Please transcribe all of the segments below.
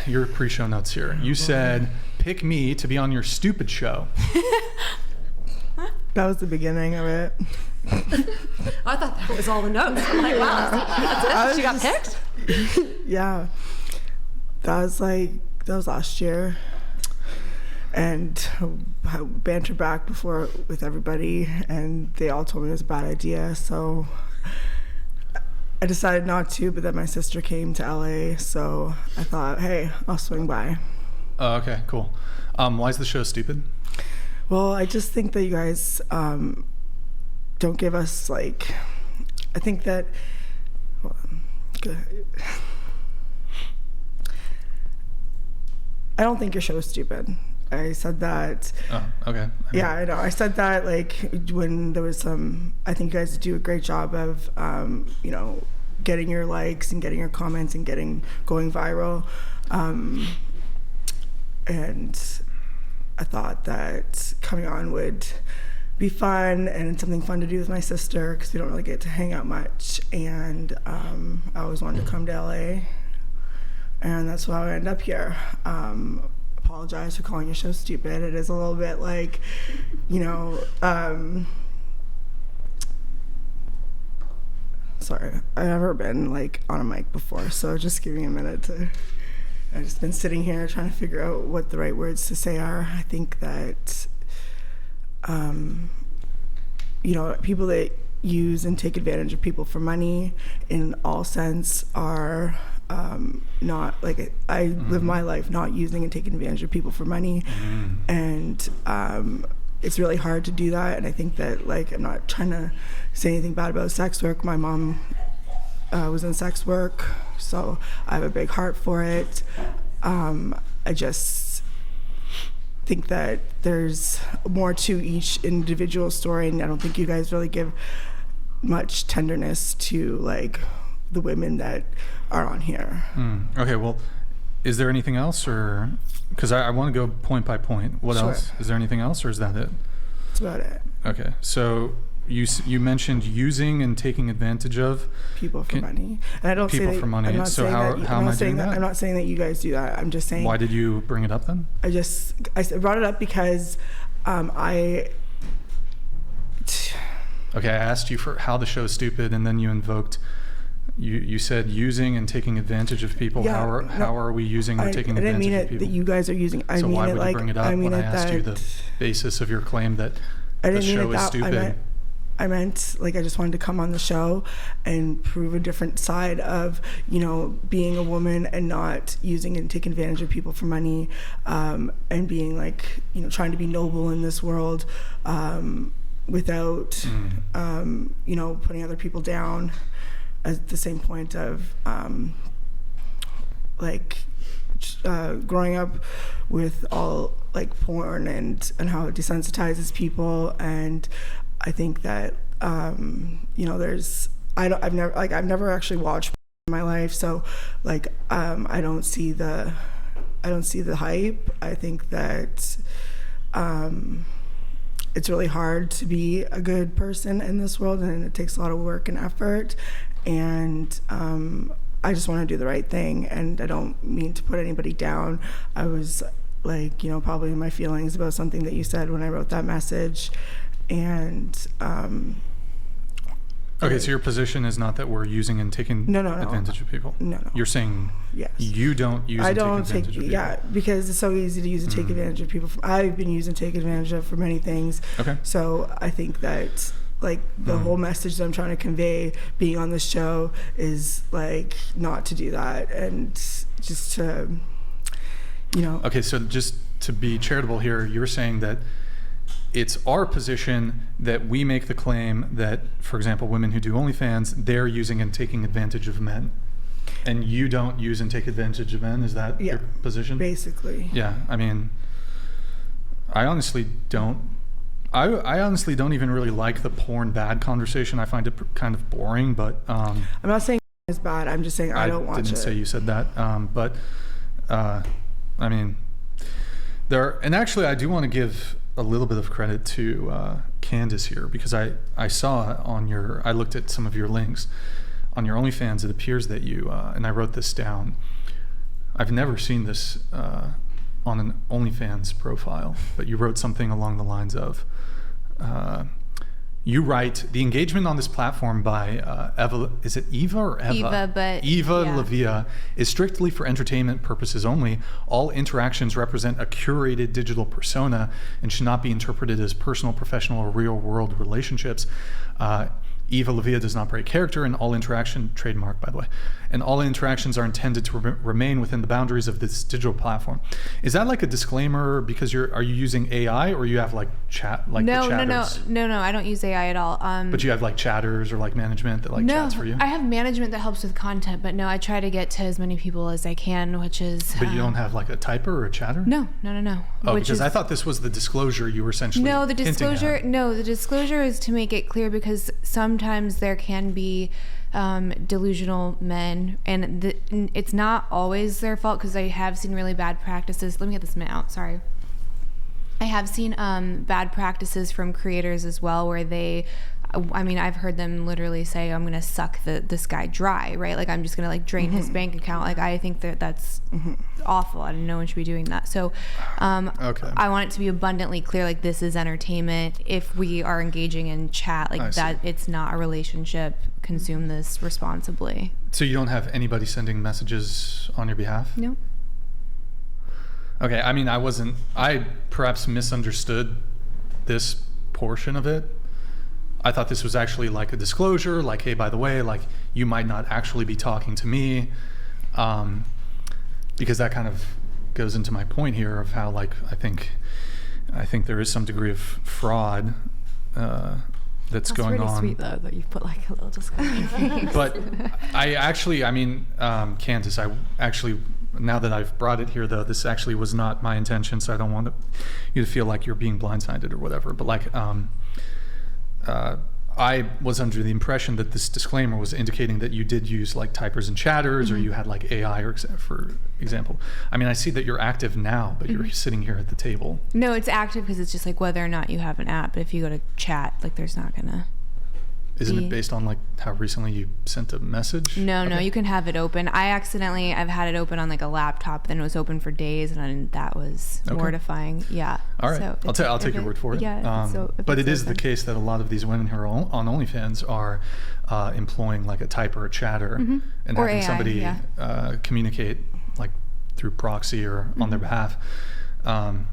your pre-show notes here. You said, pick me to be on your stupid show. That was the beginning of it. I thought that was all the notes. I'm like, wow, that's it? She got picked? Yeah. That was last year. And I bantered back before with everybody, and they all told me it was a bad idea. So I decided not to, but then my sister came to LA, so I thought, hey, I'll swing by. Oh, okay, cool. Why is the show stupid? Well, I just think that you guys don't give us, like, I think that, I don't think your show is stupid. I said that. Oh, okay. Yeah, I know. I said that, like, when there was I think you guys do a great job of, you know, getting your likes and getting your comments and going viral. And I thought that coming on would be fun and something fun to do with my sister, because we don't really get to hang out much. And I always wanted to come to LA, and that's why I ended up here. Apologize for calling your show stupid. It is a little bit like, you know, sorry, I've never been like on a mic before, so just give me a minute to. I've just been sitting here trying to figure out what the right words to say are. I think that, you know, people that use and take advantage of people for money in all sense are not, like, I live my life not using and taking advantage of people for money. And it's really hard to do that. And I think that, like, I'm not trying to say anything bad about sex work. My mom was in sex work, so I have a big heart for it. I just think that there's more to each individual story, and I don't think you guys really give much tenderness to, like, the women that are on here. Okay, well, is there anything else, or because I want to go point by point. What Sure. else? Is there anything else, or is that it? That's about it. Okay, so you mentioned using and taking advantage of People for money, and I don't people say that, for money. I'm not So saying how that, am I doing that? I'm not saying that you guys do that. I'm just saying. Why did you bring it up then? I brought it up because Okay, I asked you for how the show is stupid, and then you invoked. You said using and taking advantage of people. Yeah, how are we using or taking advantage of people? I didn't mean it that you guys are using. I so mean why it would like you bring it up I mean when I it asked that you the basis of your claim that the show is stupid? I meant like I just wanted to come on the show and prove a different side of, you know, being a woman and not using and taking advantage of people for money, and being, like, you know, trying to be noble in this world, without you know, putting other people down. At the same point of like growing up with all, like, porn and how it desensitizes people. And I think that you know, I've never actually watched in my life, so, like, I don't see the hype. I think that it's really hard to be a good person in this world, and it takes a lot of work and effort. And I just want to do the right thing, and I don't mean to put anybody down. I was, like, you know, probably in my feelings about something that you said when I wrote that message. And okay, so your position is not that we're using and taking advantage of people. No. You're saying yes. You don't use and take advantage of people. Yeah, because it's so easy to use and take advantage of people. I've been used and taken advantage of for many things. Okay. So I think that, like, the whole message that I'm trying to convey being on this show is, like, not to do that, and just to, you know. Okay, so just to be charitable here, you're saying that it's our position that we make the claim that, for example, women who do OnlyFans, they're using and taking advantage of men, and you don't use and take advantage of men. Is that your position? Basically. Yeah, I mean, I honestly don't even really like the porn bad conversation. I find it kind of boring, but I'm not saying it's bad. I'm just saying I don't watch it. I didn't say you said that, but I mean, and actually I do want to give a little bit of credit to Candace here, because I saw I looked at some of your links on your OnlyFans. It appears that you and I wrote this down. I've never seen this on an OnlyFans profile, but you wrote something along the lines of, you write, the engagement on this platform by Eva, is it Eva or Eva? Eva, but Eva yeah. Lavia is strictly for entertainment purposes only. All interactions represent a curated digital persona and should not be interpreted as personal, professional, or real-world relationships. Eva Lavia does not break character, and all interaction, trademark by the way, and all interactions are intended to remain within the boundaries of this digital platform. Is that like a disclaimer because are you using AI, or you have like chat, like the chatters? No, I don't use AI at all. But you have like chatters or like management that like chats for you? I have management that helps with content, but no, I try to get to as many people as I can, which is... But you don't have like a typer or a chatter? No. Oh, because I thought this was the disclosure you were essentially No, the disclosure is to make it clear, because sometimes there can be delusional men, and it's not always their fault, because I have seen really bad practices. Let me get this minute out, sorry. I have seen bad practices from creators as well, where I've heard them literally say, I'm going to suck this guy dry, right? Like, I'm just going to like drain his bank account. Like, I think that's awful. I don't know one should be doing that. So okay. I want it to be abundantly clear, like, this is entertainment. If we are engaging in chat, like that, it's not a relationship. Consume this responsibly. So you don't have anybody sending messages on your behalf? No. Okay, I mean, I perhaps misunderstood this portion of it. I thought this was actually like a disclosure, like, hey, by the way, like, you might not actually be talking to me, because that kind of goes into my point here of how, like, I think there is some degree of fraud that's going on. That's really sweet, though, that you've put like a little disclaimer. But Candace, now that I've brought it here, though, this actually was not my intention, so I don't want you to feel like you're being blindsided or whatever. But like, I was under the impression that this disclaimer was indicating that you did use like typers and chatters, or you had like AI, for example. I mean, I see that you're active now, but you're sitting here at the table. No, it's active because it's just like whether or not you have an app. But if you go to chat, like, there's not gonna... Isn't it based on like how recently you sent a message? No, you can have it open. I've had it open on like a laptop, then it was open for days, and that was mortifying. Yeah. All right. So I'll take your word for it. Yeah. But it is the case that a lot of these women who are on OnlyFans are employing like a typer or a chatter, and or having AI, somebody communicate like through proxy or on their behalf. And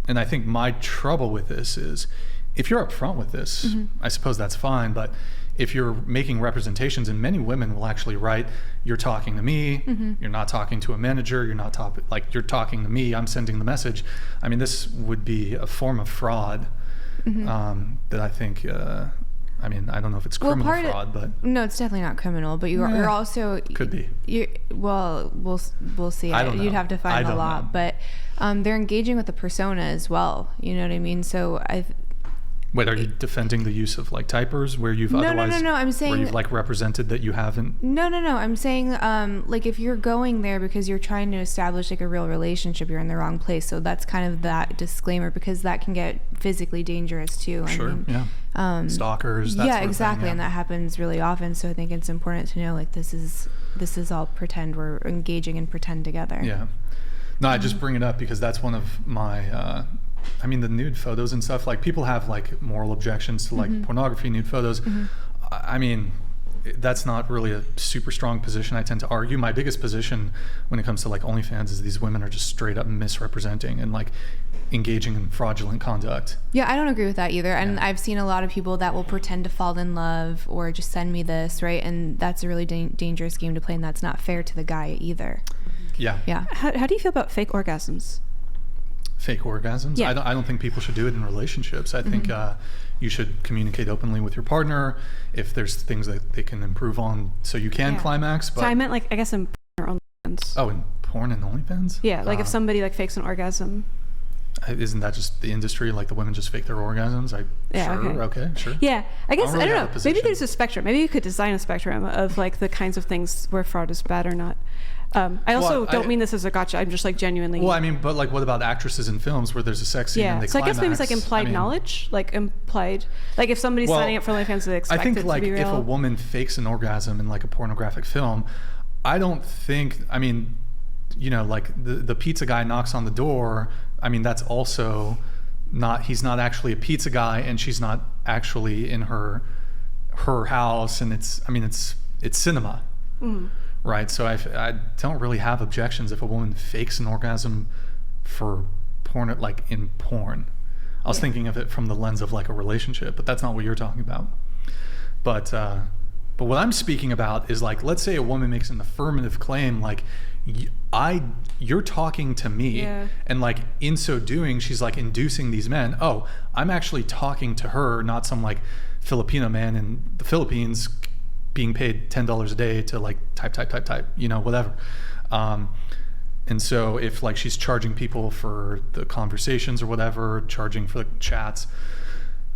I think my trouble with this is, if you're upfront with this, I suppose that's fine. But if you're making representations, and many women will actually write, you're talking to me, you're not talking to a manager, you're talking to me, I'm sending the message. I mean, this would be a form of fraud that I think, I mean, I don't know if it's criminal fraud, but... No, it's definitely not criminal, but you're also... Could be. Well, we'll see. I don't know. You'd have to find the law. But they're engaging with the persona as well. You know what I mean? So Wait, are you defending the use of like typers where you've otherwise... No, I'm saying... Where you've like represented that you haven't... No, I'm saying like, if you're going there because you're trying to establish like a real relationship, you're in the wrong place. So that's kind of that disclaimer, because that can get physically dangerous too. Sure, I mean, stalkers, that sort of exactly, thing, and that happens really often. So I think it's important to know, like, this is all pretend. We're engaging in pretend together. Yeah. No, I just bring it up because that's one of my... I mean, the nude photos and stuff, like, people have like moral objections to like pornography, nude photos. I mean, that's not really a super strong position I tend to argue. My biggest position when it comes to like OnlyFans is these women are just straight up misrepresenting and like engaging in fraudulent conduct. Yeah, I don't agree with that either. And I've seen a lot of people that will pretend to fall in love or just send me this, right? And that's a really dangerous game to play, and that's not fair to the guy either. Yeah. How do you feel about fake orgasms? Fake orgasms? Yeah. I don't think people should do it in relationships. I think you should communicate openly with your partner if there's things that they can improve on so you can climax. But so I meant, like, I guess in porn or OnlyFans. Oh, in porn and OnlyFans? Yeah, like if somebody like fakes an orgasm. Isn't that just the industry? Like, the women just fake their orgasms? Sure. Yeah, I guess, I don't know. Position. Maybe there's a spectrum. Maybe you could design a spectrum of like the kinds of things where fraud is bad or not. I also don't mean this as a gotcha. I'm just like genuinely. Well, I mean, but like, what about actresses in films where there's a sex scene and they so climax? I guess maybe it's like implied knowledge, like implied, like if somebody's signing up for OnlyFans, they expect it to be real. I think like if a woman fakes an orgasm in like a pornographic film, I don't think. I mean, you know, like the pizza guy knocks on the door, I mean, that's also not, he's not actually a pizza guy, and she's not actually in her house, and it's cinema, right? So I don't really have objections if a woman fakes an orgasm for porn, like in porn. I was thinking of it from the lens of like a relationship, but that's not what you're talking about. But what I'm speaking about is, like, let's say a woman makes an affirmative claim, like, you're talking to me, and like in so doing, she's like inducing these men. Oh, I'm actually talking to her, not some like Filipino man in the Philippines being paid $10 a day to like type, you know, whatever. And so if like she's charging people for the conversations or whatever, charging for the chats,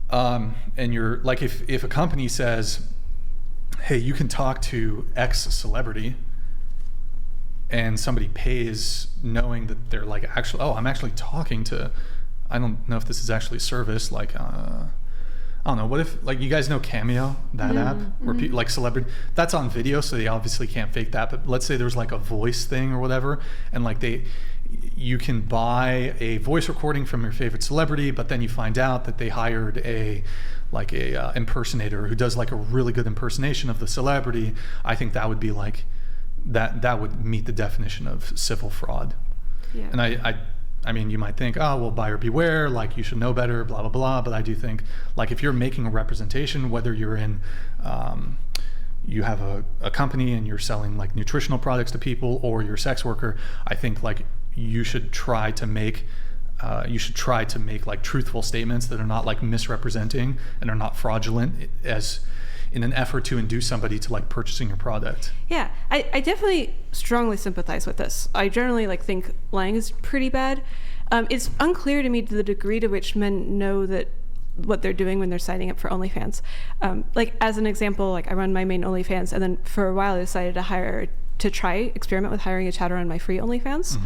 and you're like, if a company says, hey, you can talk to X celebrity, and somebody pays knowing that they're like, actually, oh, I'm actually talking to, I don't know if this is actually a service, like, I don't know, what if, like, you guys know Cameo, that app, where people, like celebrity, that's on video, so they obviously can't fake that, but let's say there's like a voice thing or whatever, and like you can buy a voice recording from your favorite celebrity, but then you find out that they hired a impersonator who does like a really good impersonation of the celebrity. I think that would be like, that would meet the definition of civil fraud. Yeah. And I mean, you might think, oh, well, buyer beware, like you should know better, blah, blah, blah. But I do think, like, if you're making a representation, whether you're in, you have a company and you're selling like nutritional products to people, or you're a sex worker, I think like you should try to make like truthful statements that are not like misrepresenting and are not fraudulent, as in an effort to induce somebody to like purchasing your product. Yeah, I definitely strongly sympathize with this. I generally like think lying is pretty bad. It's unclear to me to the degree to which men know that what they're doing when they're signing up for OnlyFans. Like as an example, like I run my main OnlyFans, and then for a while I decided to experiment with hiring a chatter on my free OnlyFans.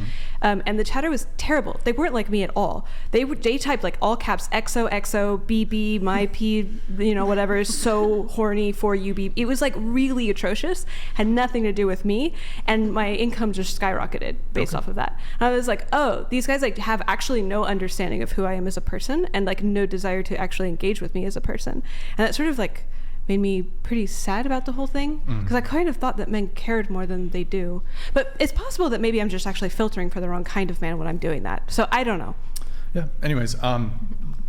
And the chatter was terrible. They weren't like me at all. They typed like all caps, XOXO, BB, my P, you know, whatever, so horny for you, BB. It was like really atrocious, had nothing to do with me. And my income just skyrocketed based off of that. And I was like, oh, these guys like have actually no understanding of who I am as a person, and like no desire to actually engage with me as a person. And that sort of like made me pretty sad about the whole thing, because I kind of thought that men cared more than they do. But it's possible that maybe I'm just actually filtering for the wrong kind of man when I'm doing that. So I don't know. Yeah. Anyways,